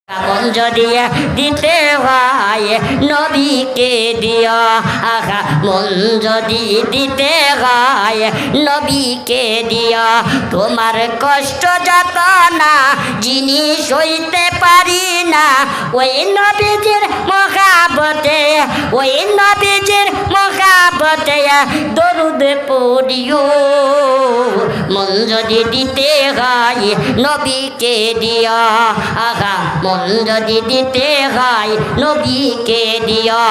মন যদি দিতে হয় নবীকে দিও, আহা মন যদি দিতে হয় নবীকে দিও। তোমার কষ্ট যত না জিনিস হইতে পারি না, ওই নবীজির মহাবতে, ওই নবীজির মহাবতে দরুদ পড়িও। মন যদি দিতে হয় নবীকে দিও, আহা মন যদি দিতে হয় নবীকে দিও।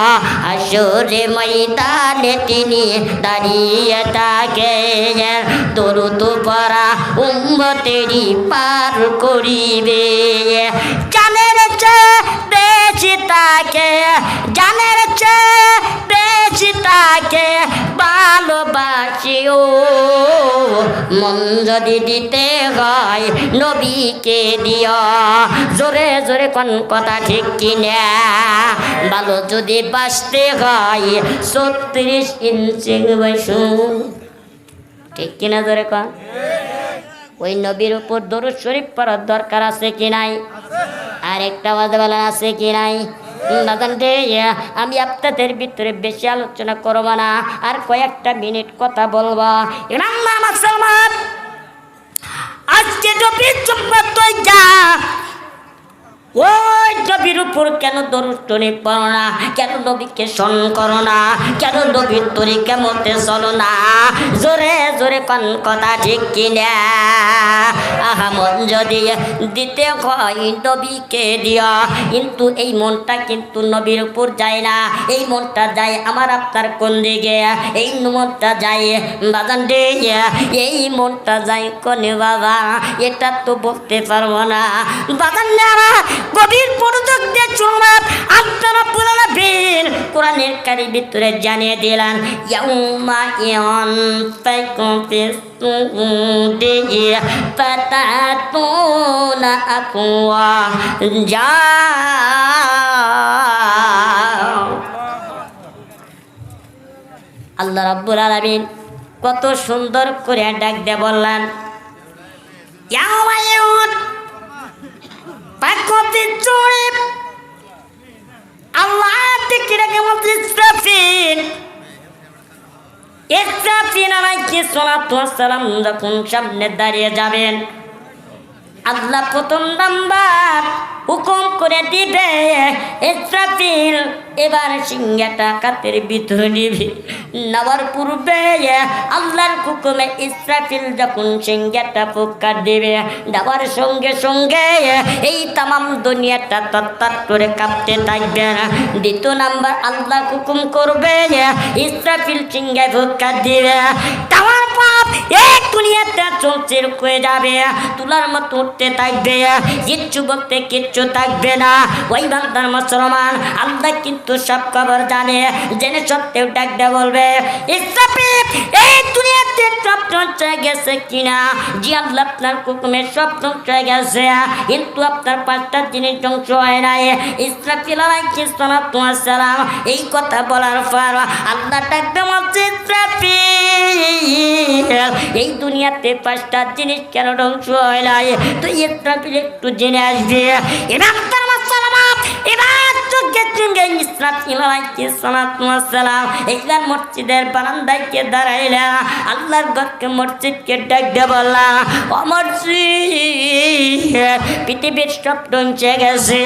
হাসরে ময়দানে তিনি দাঁড়িয়ে থাকে, দরুদ পড়া উম্মতেরই পার করিবে। জানের চেয়ে বেশি তাকে, জানের চেয়ে বেশি তাকে ভালোবাসিও। মন যদি দিতে হয় নবীকে দিও। জোরে জোরে কোন কথা ঠিক কিনা? ভালো যদি বাঁচতে হয় 36 ইঞ্চি বয়সু, ঠিক কিনা? জোরে কোন। ওই নবীর উপর দরুদ শরীফ পড়ার দরকার আছে কি নাই? আর একটা আওয়াজ বলেন আছে কি নাই? আমি আপনাদের ভিতরে বেশি আলোচনা করবো না, আর কয়েকটা মিনিট কথা বলবো। মুসলমান, আজকে নবীর জুম্মত যা, ওই নবীর উপর কেন দরুদ শরীফ পড়ো না? কেন নবীকে স্মরণ করো না? কেন নবীর তরিকা মতে চলো না? জোরে জোরে কোন কথা ঠিক কিনা? আহা মন যদি দিতে হয় নবীকে দিও, কিন্তু এই মনটা কিন্তু নবীর উপর যায় না। এই মনটা যায় আমার আপনার কোন দিকে? এই মনটা যায় বাজান রে, এই মনটা যায় কোনে বাবা? এটা তো বলতে পারবো না বাজান। গভীর মনোযোগ দিয়ে শুনবেন, আপনারা পুরাবেন। কোরআনের কারির ভিতরে জানিয়ে দিলেন, ইয়াউমা ইয়ানফাকু ফিস-সুরি ফাতাতুনা আকওয়া যা। আল্লাহ রাব্বুল আলামিন কত সুন্দর করে ডাক দিয়ে বললেন, ইয়াউমা আল্লাহ দেখে বলছে ইসরাফিল, ইসরাফিল আলাইহিস সালাতু ওয়াস সালাম যখন সামনে দাঁড়িয়ে যাবেন, আল্লাহ প্রথম নাম্বার হুকুম করে দিবে, ইসরাফিল এবার সিংহাটা কাতের ভিতরে নিবি। নেওয়ার পূর্বে আল্লাহর হুকুমে ইসরাফিল যখন সিংহাটা ফুৎকার দিবে, দেওয়ার সঙ্গে সঙ্গে এই তামাম দুনিয়াটা তত্তর করে কাঁপতে থাকবে। দ্বিতীয় নাম্বার আল্লাহ হুকুম করবে, ইসরাফিল সিংহায় ফুৎকার দিবে, তামাম পাপ এক দুনিয়াটা চলছে হয়ে যাবে, তুলার মতো উঠতে থাকবে, কিচ্ছু বলতে কিচ্ছু থাকবে না। ওই বান্দার মুসলমান আল্লাহ কিন্তু সব খবর জানে, জেনে সত্ত্বেও ডাকতে বলবে, ইসরাফিল এই দুনিয়াতে সব ধ্বংস হয়ে গেছে কিনা? জি আল্লাহ আপনার হুকুমে সব ধ্বংস হয়ে গেছে, কিন্তু আপনার 5টা জিনিস ধ্বংস হয় নাই। ইসরাফিল আলাইহিস সালাতু ওয়াস সালাম এই কথা বলার পর আল্লাহ ডাকতে বলছে, ইসরাফিল এই দুনিয়াতে 5টা জিনিস কেন ধ্বংস হয় নাই? তো ইসরাফিল একটু জেনে আসবে। এবার তার মুসলমান এবার চোখে চুঙ্গে ইসরাফিল আলাইহিস সালাতু ওয়াস সালাম এইবার মসজিদের বারান্দায় কে দাঁড়াইলা, আল্লাহর ঘরকে মসজিদকে ডাক দিয়ে বললা, ও মসজিদ পৃথিবীর সব ধ্বংস হয়ে গেছে,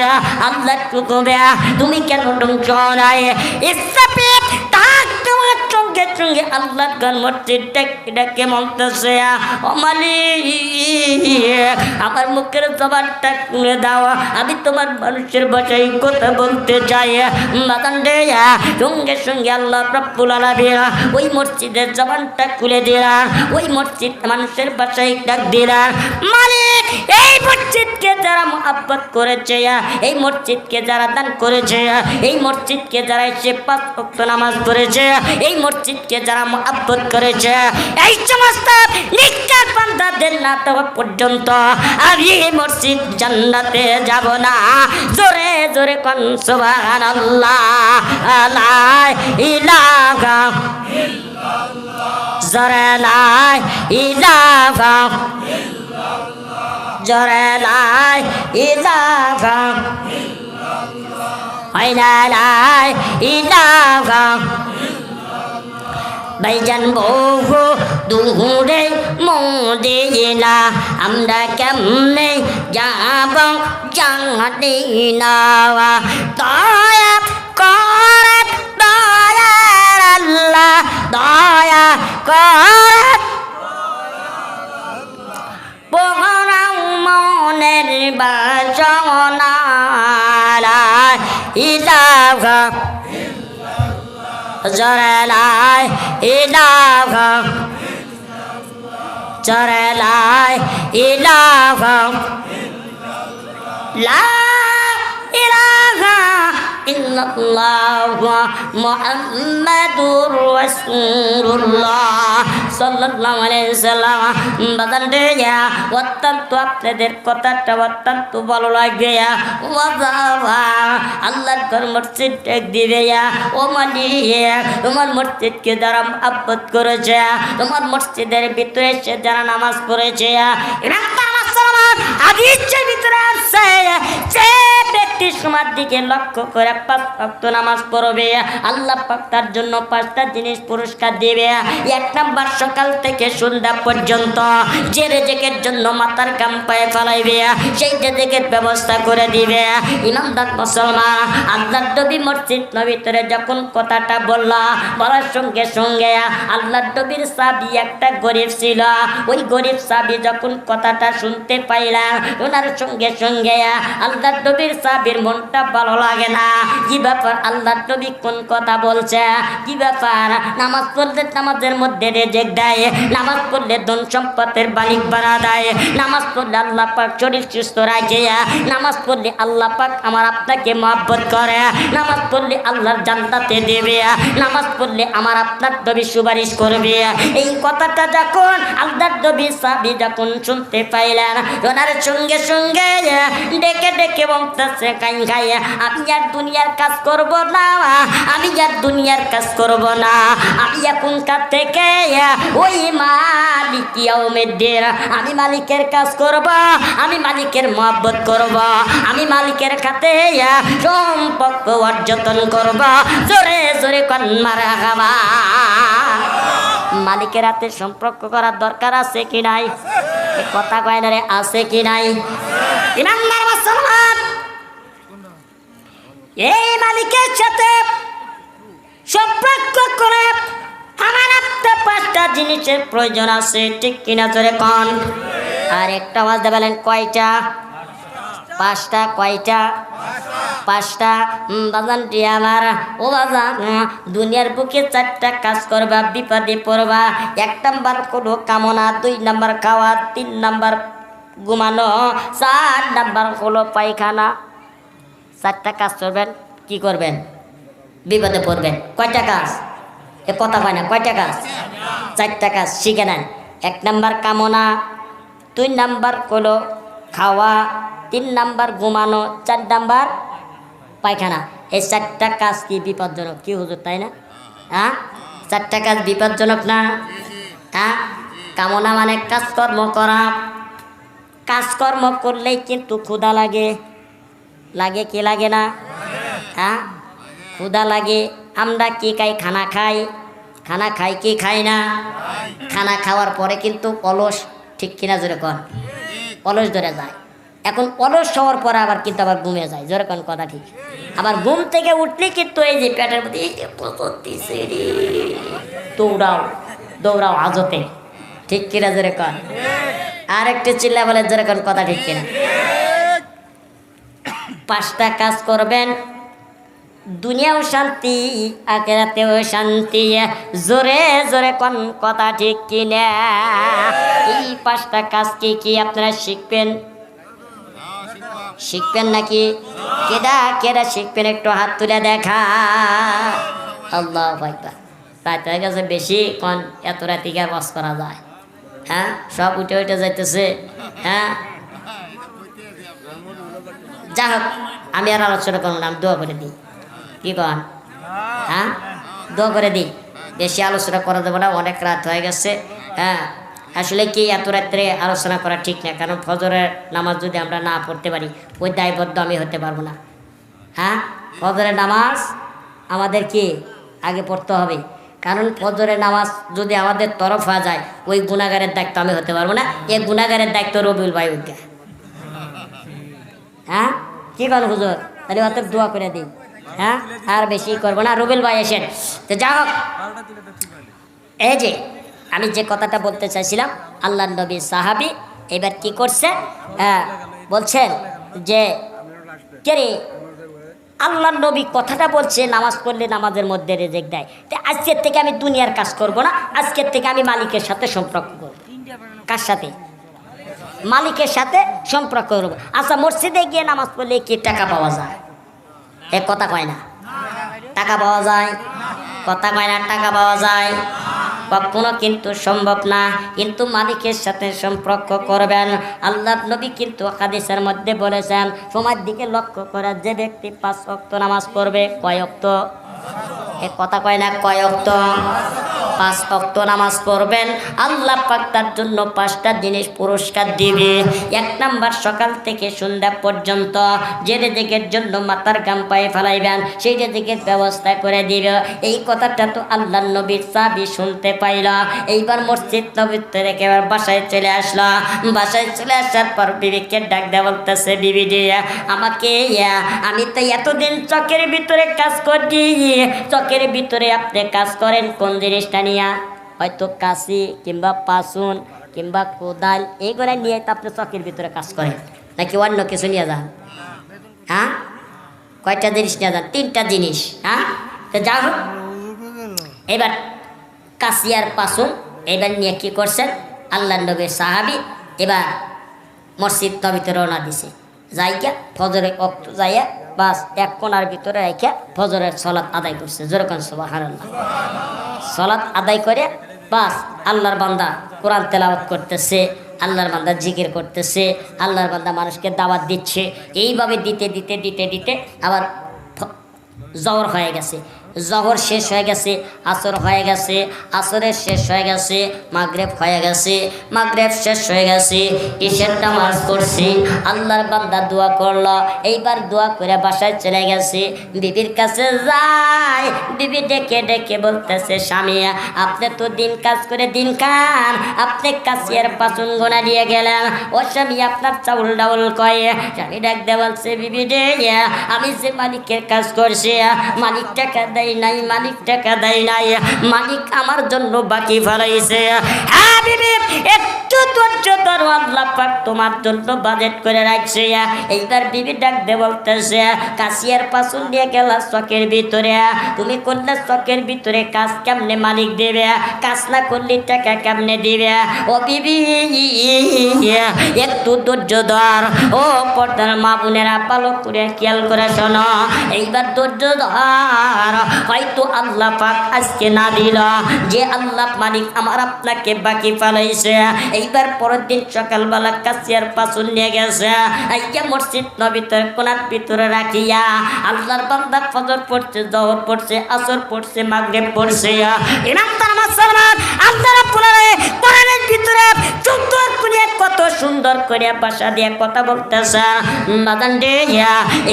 আল্লাহর হুকুমে তুমি কেন ধ্বংস হও নাই? ইসরাফিল তাক তোমার সঙ্গে সঙ্গে আল্লাহর ঘর মসজিদ ডাকে বলতেছে, ও মালিক আমার মুখের জবানটা খুলে দাও, আমি তোমার মানুষের ভাষায় কথা বলতে চাই। বাদান রে, সঙ্গে সঙ্গে আল্লাহ রাব্বুল আলামিন ওই মসজিদের জবানটা খুলে দিলেন, ওই মসজিদ মানুষের ভাষায় ডাক দিলেন, মালিক এই মসজিদকে যারা মহব্বত করেছে, এই মসজিদকে যারা দান করেছে, এই মসজিদকে যারা এসে 5 ওয়াক্ত নামাজ পড়েছে, এই মসজিদকে যারা মহব্বত করেছে, এই সমস্ত নিকার বান্দাদের না দেওয়া পর্যন্ত আমি এই মসজিদ জান্নাতে যাব না। জোরে জোরে কোন সুবহানাল্লাহ, লা ইলাহা ইল্লাল্লাহ, জোরে লা ইলাহা ইল্লাল্লাহ, জোরে লা ইলাহা হয় না লা ইলাহা ভাইজান বহু দূরে মদিনা আমরা কেমনে যাব জানি না দয়া করে দয়ার আল্লাহ দয়া করে পোহরাও মনের বাসনা লা ইলাহা জরে লা ইলাহা জরে লা ইলাহা লা ইলাহা ইল্লাল্লাহু মুহাম্মাদুর রাসূলুল্লাহ সাল্লাল্লাহু আলাইহি ওয়াসাল্লাম। বাদান রে অত্যন্ত আপনাদের কথাটা অত্যন্ত ভালো লাগবে আল্লাহর ঘর মসজিদ টেক দিবে ও মালিক তোমার মসজিদকে যারা আব্বত করেছে তোমার মসজিদের ভিতরে এসে যারা নামাজ পড়েছে হাদিসের ভিতরে আছে যে ব্যক্তি সময়ের দিকে লক্ষ্য করে 5 ওয়াক্ত নামাজ পড়বে আল্লাহ পাক তার জন্য 5টা জিনিস পুরস্কার দিবে। 1 নাম্বার সকাল থেকে সন্ধ্যা পর্যন্ত যে রিজিকের জন্য মাথার ঘাম পায়ে ফেলাইবে সেই রিজিকের ব্যবস্থা করে দিবে। ইমানদার মুসলমান আল্লাহর নবী মসজিদ নবীতে যখন কথাটা বলার সঙ্গে সঙ্গে আল্লাহর নবীর সাহাবী একটা গরীব ছিল। ওই গরীব সাহাবী যখন কথাটা শুনতে পাইলেন ওনার সঙ্গে সঙ্গে আল্লাহর নবীর সাহাবীর মনটা ভালো লাগে না। কি ব্যাপার আল্লাহর নবী কোন কথা বলছে, কি ব্যাপার? নামাজ পড়লে নামাজের মধ্যে রিজিক দেয়, নামাজ পড়লে ধন সম্পদের মালিক বানা দেয়, নামাজ পড়লে আল্লাহ পাক শরীর সুস্থ রাখে, নামাজ পড়লে আল্লাহ পাক আমার আপনাকে মহব্বত করে, নামাজ পড়লে আল্লাহর জান্নাতে দেবে, নামাজ পড়লে আমার আপনার নবী সুপারিশ করবে। এই কথাটা যখন আল্লাহর নবী সাহাবী যখন শুনতে পাইলেন ওনার সঙ্গে সঙ্গে ডেকে ডেকে বলতেছে কাই খাই আমি আর দুনিয়ার কাজ করব না, আমি আর দুনিয়ার কাজ করব না, আমি এখনকার থেকে ওই মালিক ইয়াউমিদ্দিন আমি মালিকের কাজ করব, আমি মালিকের মহব্বত করব, আমি মালিকের খাতে সম্পর্ক অর্জন করব। জোরে জোরে কোন মারহাবা। মালিকের হাতে সম্পর্ক করার দরকার আছে কি নাই? এই কথা কয় না রে, আছে কি নাই? ইমানদার মুসলমান এই মালিকের সাথে সম্পর্ক করে আমার আপনার 5টা জিনিসের প্রয়োজন আছে, ঠিক কিনা জোরে কোন? আর একটা আওয়াজ দেবেন কয়টা? 5টা। কয়টা? 5টা। বাজানটি আমার ও বাজান দুনিয়ার বুকে 4টা কাজ করবা, বিপদে পড়বা। 1 নাম্বার কোনো কামনা, 2 নাম্বার খাওয়া, 3 নাম্বার ঘুমানো, 4 নাম্বার হলো পায়খানা। 4টা কাজ করবেন, কি করবেন? বিপদে পড়বেন। কয়টা কাজ? এ কথা কয় না, কয়টা কাজ? 4টা কাজ শিখে নেন। 1 নাম্বার কামনা, 2 নাম্বার হলো খাওয়া, 3 নাম্বার ঘুমানো, 4 নাম্বার পায়খানা। এই 4টা কাজ কি বিপজ্জনক? কি হুজুর, তাই না? হ্যাঁ, 4টা কাজ বিপজ্জনক না? হ্যাঁ, কামনা মানে কাজকর্ম করা। কাজকর্ম করলেই কিন্তু ক্ষুধা লাগে, লাগে কি লাগে না? হ্যাঁ, ক্ষুধা লাগে। আমরা কি খাই? খানা খাই। খানা খাই কি খাই না? খানা খাওয়ার পরে কিন্তু অলস, ঠিক কিনা জোরে কন? অলস ধরে যায়। এখন অলস হওয়ার পরে আবার কিন্তু আবার ঘুমিয়ে যায়, জোরে কোন কথা ঠিক? আবার ঘুম থেকে উঠলে কিন্তু এই যে পেটের মধ্যে এই যে পচতেছে রে, দৌড়াও দৌড়াও আজতে, ঠিক কিনা জোরে কোন? আর একটু চিল্লা বলে জোরে কোন কথা ঠিক কিনা? 5টা কাজ করবেন, দুনিয়াও শান্তি আখিরাতেও শান্তি। জোরে জোরে কোন কথা ঠিক কিনা? এই 5টা কাজ কি কি আপনারা শিখবেন? শিখবেন নাকি? কেডা কেডা শিখবেন একটু হাত তুলে দেখা। আল্লাহু আকবার। রাতের কাছে বেশি কোন এত রাতিকার বাস করা যায়? হ্যাঁ, সব উঠে উঠে যাইতেছে। হ্যাঁ, যা হোক আমি আর আলোচনা করবো না, আমি দোয়া করে দিই। কি কন? হ্যাঁ, দোয়া করে দিই। বেশি আলোচনা করা যাবে না, অনেক রাত হয়ে গেছে। হ্যাঁ, আসলে কি এত রাত্রে আলোচনা করা ঠিক না, কারণ ফজরের নামাজ যদি আমরা না পড়তে পারি ওই দায়বদ্ধ আমি হতে পারবো না। হ্যাঁ, ফজরের নামাজ আমাদের কি আগে পড়তে হবে, কারণ ফজরের নামাজ যদি আমাদের তরফা যায় ওই গুনাহগারের দায়িত্ব আমি হতে পারবো না, এই গুনাহগারের দায়িত্ব রবিউল ভাই উঠবে। হ্যাঁ কি করেন হুজুর, তাহলে অত দোয়া করে দিই। হ্যাঁ আর বেশি করবো না, রবিউল ভাই এসেন। তো যা হোক, এই যে আমি যে কথাটা বলতে চাইছিলাম, আল্লাহ নবী সাহাবি এবার কি করছে, বলছেন যে কে রে আল্লাহ নবী কথাটা বলছে নামাজ পড়লে নামাজের মধ্যে রেজেক্ট দেয়, তো আজকের থেকে আমি দুনিয়ার কাজ করব না, আজকের থেকে আমি মালিকের সাথে সম্পর্ক করব। কার সাথে? মালিকের সাথে সম্পর্ক করব। আচ্ছা মসজিদে গিয়ে নামাজ পড়লে কি টাকা পাওয়া যায়? এক কথা কয় না, টাকা পাওয়া যায়, কথা কয় না, টাকা পাওয়া যায় কখনো কিন্তু সম্ভব না, কিন্তু মালিকের সাথে সম্পর্ক করবেন। আল্লাহ নবী কিন্তু হাদিসের মধ্যে বলেছেন সময়ের দিকে লক্ষ্য করে যে ব্যক্তি 5 ওয়াক্ত নামাজ পড়বে, কয় ওয়াক্ত? এক কথা কয় না, কয় ওয়াক্ত? 5 ওয়াক্ত নামাজ পড়বেন, আল্লাহ পাক তার জন্য 5টা জিনিস পুরস্কার দিবে। 1 নাম্বার, সকাল থেকে সন্ধ্যা পর্যন্ত যে রেজেকের জন্য মাথার ঘাম পায়ে ফেলাইবেন সেই রেজেকের ব্যবস্থা করে দিবে। এই কথাটা তো আল্লাহ নবীর সাহাবী শুনতে পাইল। এইবার মসজিদ নববীতে রেখে এবার বাসায় চলে আসলো। বাসায় চলে আসার পর বিবিকে ডাক দেওয়া বলতেছে, বিবি রে আমাকে, আমি তো এতদিন চকের ভিতরে কাজ করি, চকের ভিতরে আপনি কাজ করেন কোন জিনিসটা নিয়ে? হয়তো কাশি কিংবা পাসুন কিংবা কোদাল এইগুলো নিয়ে তো আপনি চকের ভিতরে কাজ করেন, নাকি অন্য কিছু নিয়ে যান? হ্যাঁ কয়টা জিনিস নিয়ে যান? 3টা জিনিস। হ্যাঁ তো যা হোক, এবার কাশি আর পাসুন এবার নিয়ে কি করছেন আল্লাহ নবীর সাহাবী, এবার মসজিদ নবীতে রওনা দিছে। যাইয়া ফজরের ওয়াক্ত যাইয়া বাস এক কোণার ভিতরে রেখে ফজরের সালাত আদায় করছে। যেরকম সুবহানাল্লাহ, সালাত আদায় করে বাস আল্লাহর বান্দা কোরআন তেলাওয়াত করতেছে, আল্লাহর বান্দা জিকির করতেছে, আল্লাহর বান্দা মানুষকে দাওয়াত দিচ্ছে। এইভাবে দিতে দিতে দিতে দিতে আবার জহর হয়ে গেছে, জহর শেষ হয়ে গেছে, আসর হয়ে গেছে, আসরের শেষ হয়ে গেছে, মাগরিব হয়ে গেছে, মাগরিব শেষ হয়ে গেছে, ইশার নামাজ পড়ছি, আল্লাহর বান্দা দোয়া করলো। এইবার দোয়া করে বাসায় চলে গেছে, বিবির কাছে যায়, বিবি ডেকে ডেকে বলতেছে, স্বামী আপনি তো দিন কাজ করে দিন খান, আপনি কাশিয়ার পাচন গোনা দিয়ে গেলেন, ও স্বামী আপনার চাউল ডাউল কয়ে? স্বামী ডাক দিয়ে বলছে, বিবি রে আমি যে মালিকের কাজ করছি, মালিক টাকা দেয় নাই, মালিক টাকা দেয় নাই, মালিক আমার জন্য বাকি ফেলাইছে। হ্যাঁ বিবি একটু ধৈর্য ধরো, আল্লাহ পাক তোমার জন্য বাজেট করে রাখছে। এইবার বিবি ডাক দিয়ে বলতেছে, কাশিয়ার পাচন দিয়ে গেলা চকের ভিতরে, তুমি করলে চকের ভিতরে কাজ কেমনে মালিক দেবে? কাজ না করলে টাকা কেমনে দিবে? ও বিবি একটু ধৈর্য ধর। ও পর্দার মা বোনেরা ভালো করে খেয়াল করে শোনো, এইবার ধৈর্য ধর। হয়তো আল্লাহ পাক আজকে না দিল, যে আল্লাহ মালিক আমার আপনাকে বাকি ফেলাইছে, এইবার পরের দিন সকালবেলা কাশিয়ার পাচন নিয়ে গেছে, আইয়া মসজিদ নবীতে কোনার ভিতরে রাখিয়া আল্লাহর বান্দা ফজর পড়ছে, জহর পড়ছে, আসর পড়ছে, মাগরিব পড়ছে। ইমাম তার মুসলমান আপনারা কোরআনের ভিতরে সুন্দর করে কত সুন্দর করে ভাষা দিয়ে কথা বলতেছে বাদান রে।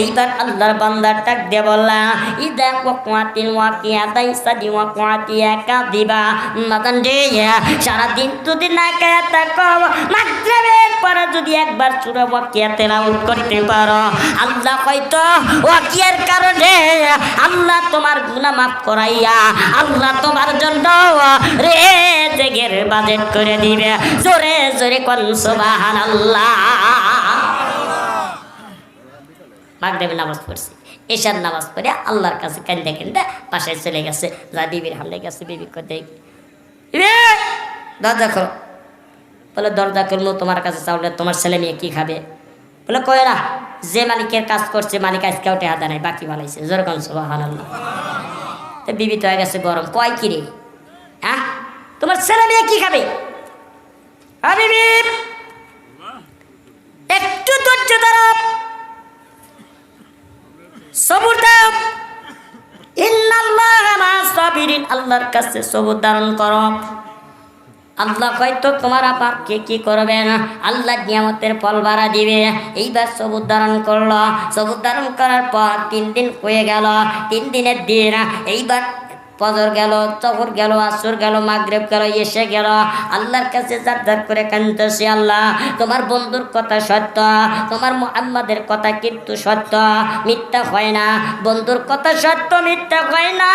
এইবার আল্লাহর বান্দা ডাক দিয়ে বললা, ইদা ওয়াকিয়াতিল ওয়াকিয়াতাই সাদি ওয়াকিয়াতিয়া কাদিবা। বাদান রে সারাদিন যদি না খায়া থাকো, মাগরিবের পরে যদি একবার সূরা ওয়াকিয়া তেলাওয়াত করতে পারো, আল্লাহ হয়তো ওয়াকিয়ার কারণে আল্লাহ তোমার গুনাহ মাফ করাইয়া আল্লাহ তোমার জন্য রেজেকের বাজেট করে দিবে। জোরে জোরে কোন সুবহানাল্লাহ। মাগরিবের নামাজ পড়ছি, এশার নামাজ পড়ে আল্লাহর কাছে কান্দে কান্দে বাসায় চলে গেছে। যা বিবির হামলে গেছে, বিবি কতে দরজা খোলো। বলে দরজা খুললো, তোমার কাছে চাউলে তোমার ছেলে মেয়ে কি খাবে? বলে কয় না, যে মালিকের কাজ করছে মালিক আজকে ওঠে হাতে নাই, বাকি ভালাইছে। যেরকম সুবহানাল্লাহ। তো বিবি তো হয়ে গেছে গরম, কয় কি রে হ্যাঁ তোমার ছেলে মেয়ে কি খাবে? বিবি একটু ধৈর্য ধরো, সবুর দাও, ইন্নাল্লাহা মা'আস সাবিরিন, আল্লাহর কাছে সবুর ধারণ করো। আল্লাহ হয়তো তোমার আপাকে কি করবে না, আল্লাহ নিয়ামতের ফল বাড়া দিবে। এইবার সবুর ধারণ করলো, সবুর ধারণ করার পর 3 দিন হয়ে গেল। 3 দিনের দিন এইবার ফজর গেল, জোহর গেল, আসর গেল, মাগরিব গেল, এশা গেল। আল্লাহর কাছে জারজার করে কাঁদতেছে, আল্লাহ তোমার বন্ধুর কথা সত্য, তোমার মুহাম্মাদের কথা কিন্তু সত্য, মিথ্যা হয় না। বন্ধুর কথা সত্য, মিথ্যা হয় না।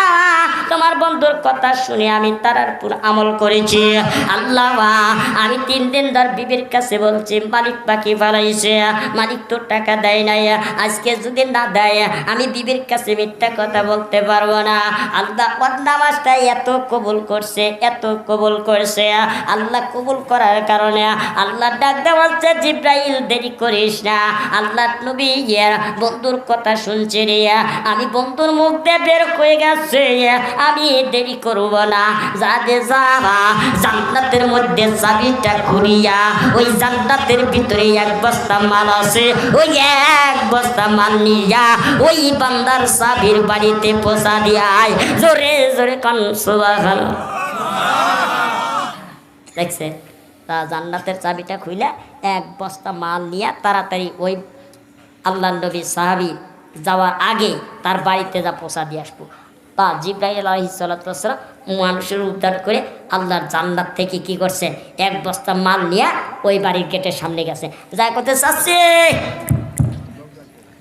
তোমার বন্ধুর কথা শুনে আমি তার উপর আমল করেছি। আল্লাহ আমি 3 দিন ধর বিবির কাছে বলছি মালিক পাখি ফালাইছে, মালিক তো টাকা দেয় নাই, আজকে যদি না দেয় আমি বিবির কাছে মিথ্যা কথা বলতে পারবো না। আল্লাহ নামাজটা এত কবুল করছে, এত কবুল করছে। আল্লাহ কবুল করার কারণে আল্লাহ ডাক দেওয়া হচ্ছে, জিব্রাইল দেরি করিস না, আল্লাহ নবী বন্ধুর কথা শুনছে রে, আমি বন্ধুর মুখ দিয়ে বের হয়ে গেছে, আমি দেরি করব না। যাতে যাওয়া জান্নাতের মধ্যে চাবিটা ঘুরিয়া ওই জান্নাতের ভিতরে 1 বস্তা মাল আছে, ওই 1 বস্তা মাল নিয়া ওই বান্দার চাবির বাড়িতে পৌঁছা দিয়ায়। জোরে জোরে কান সুবহানাল্লাহ। দেখছে তা জান্নাতের চাবিটা খুইলা 1 বস্তা মাল নিয়ে তাড়াতাড়ি ওই আল্লাহ নবী সাহাবী যাওয়ার আগে তার বাড়িতে যা পৌঁছা দিয়ে আসবো। তা জিব্রাইল আলাইহিস সালাতু ওয়াস সালাম মানুষের উদ্ধার করে আল্লাহর জান্নাত থেকে কি করছে, 1 বস্তা মাল নিয়ে ওই বাড়ির গেটের সামনে গেছে। যাই করতে চাচ্ছি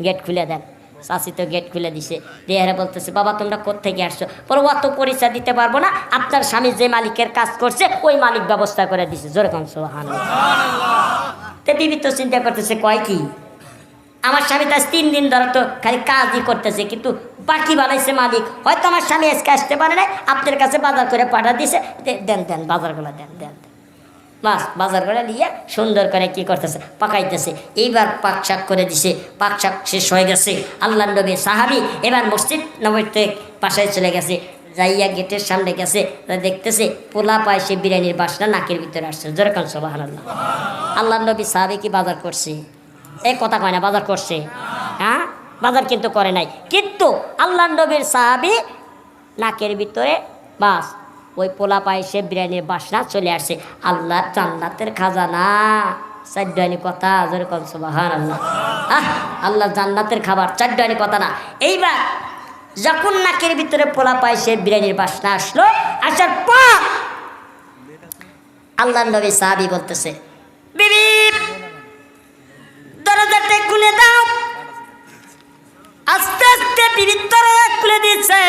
গেট খুলে দেন। চাষি তো গেট খুলে দিছে, দিয়ে বলতেছে, বাবা তোমরা কোত্থেকে আসছো? বলো অত পরিচয় দিতে পারবো না, আপনার স্বামী যে মালিকের কাজ করছে ওই মালিক ব্যবস্থা করে দিছে। জোরে কোন সুবহানাল্লাহ। তো বিবি তো চিন্তা করতেছে, কয় কি আমার স্বামী তো 3 দিন ধরে তো খালি কাজই করতেছে, কিন্তু বাকি বানাইছে মালিক। হয়তো আমার স্বামী আজকে আসতে পারে নাই, আপনার কাছে বাজার করে পাঠা দিছে, দেন দেন বাজারগুলো দেন দেন। বাস বাজার করে নিয়ে সুন্দর করে কি করতেছে, পাকাইতেছে। এইবার পাক শাক করে দিছে, পাক শাক শেষ হয়ে গেছে। আল্লাহ নবী সাহাবী এবার মসজিদ নববীতে পাশায় চলে গেছে, যাইয়া গেটের সামনে গেছে, দেখতেছে পোলা পায় সে বিরিয়ানির বাসনা নাকের ভিতরে আসছে। জোরে কান সুবহানাল্লাহ। আল্লাহ নবী সাহাবী কি বাজার করছে? এই কথা কয় না, বাজার করছে। হ্যাঁ বাজার কিন্তু করে নাই, কিন্তু আল্লাহ নবীর সাহাবী নাকের ভিতরে বাস ওই পোলা পায়েসে বিরিয়ানির বাসনা চলে আসছে। আল্লাহর জান্নাতের খাজানা, চারডানি কথা। জোরে কোন সুবহানাল্লাহ। আল্লাহ জান্নাতের খাবার, চারডানি কথা না। এইবার যখন নাকের ভিতরে পোলা পায়েসে বিরিয়ানির বাসনা আসলো, আসার পর আল্লাহ নবী সাহাবী বলতেছে, বিবি দরজাটা খুলে দাও। আস্তে আস্তে বিবি দরজা খুলে দিচ্ছে,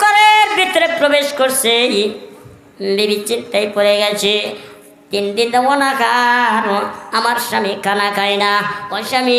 ঘরের ভিতরে প্রবেশ করছে। বিবি চিন্তায় পড়ে গেছে, 3 দিন দেবো না খান, আমার স্বামী খানা খায় না। ওই স্বামী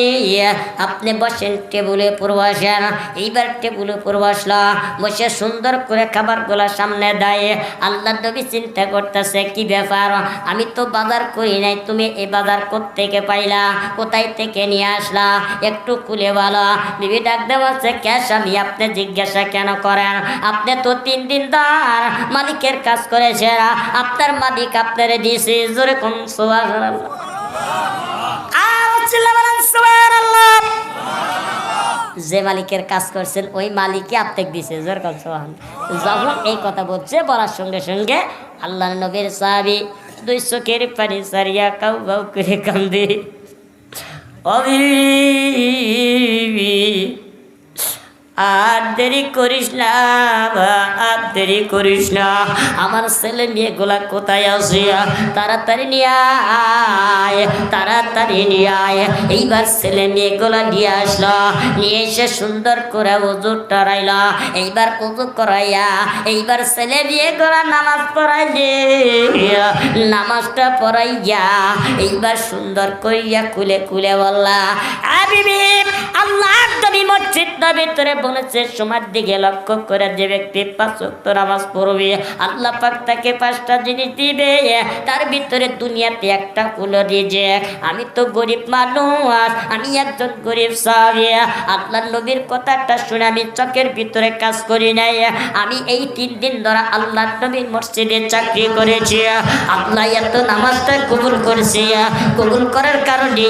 আপনি বসেন, টেবিলে উপর বসেন। এইবার টেবিলে উপর বসলো, বসে সুন্দর করে খাবারগুলো সামনে দেয়। আল্লাহ নবী চিন্তা করতেছে, কি ব্যাপার, আমি তো বাজার করি নাই, তুমি এই বাজার কোত্থেকে পাইলা, কোথায় থেকে নিয়ে আসলা, একটু খুলে বলো। বিবি ডাক দেওয়াছে, কে স্বামী আপনি জিজ্ঞাসা কেন করেন? আপনি তো 3 দিন ধর মালিকের কাজ করেছেন, আপনার মালিক আপনারে দিয়েছে। জোরে কোন সুবহানাল্লাহ। আর চিল্লা বলেন সুবহানাল্লাহ। যে মালিকের কাজ করছেন ওই মালিকই আপনাকে দিয়েছে। জোরে কোন সুবহানাল্লাহ। যখন এই কথা বলছে, বলার সঙ্গে সঙ্গে আল্লাহর নবীর সাহাবী 2 চোখের পানি সারিয়া কাউ কাউ করে কান্দে। আর দেরি করিস না, আর দেরি করিস না, আমার ছেলে মেয়েগুলা কোথায় আছে, তাড়াতাড়ি নিয়ে আয়, তাড়াতাড়ি নিয়ে আয়। এইবার ছেলে মেয়েগুলা নিয়ে আসলো, নিয়ে এসে সুন্দর করে ওযু টারাইল। এইবার ওযু করাইয়া এইবার ছেলে মেয়েগুলা নামাজ পড়াইলে, নামাজটা পড়াইয়া এইবার সুন্দর করিয়া খুলে খুলে বললা, বিবি আল্লাহ নবী মসজিদ ভিতরে বলেছে, সময়ের দিকে লক্ষ্য করে যে ব্যক্তি 5 ওয়াক্ত নামাজ পড়বে, আল্লাহ পাক তাকে 5টা জিনিস দিবে। তার ভিতরে দুনিয়াতে একটা হলো রিজিক। আমি তো গরিব মানুষ, আমি একজন গরিব সাহাবী। আল্লাহ নবীর কথাটা শুনে আমি চোখের ভিতরে কাজ করি নাই। আমি এই 3 দিন ধরে আল্লাহ নবীর মসজিদে চাকরি করেছি। আল্লাহ এত নামাজটা কবুল করেছে, কবুল করার কারণে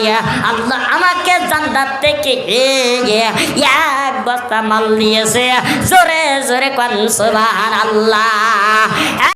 আল্লাহ আমাকে জান্নাত থেকে 1 বস্তা মাল দিয়েছে। জোরে জোরে কোন সুবহানাল্লাহ।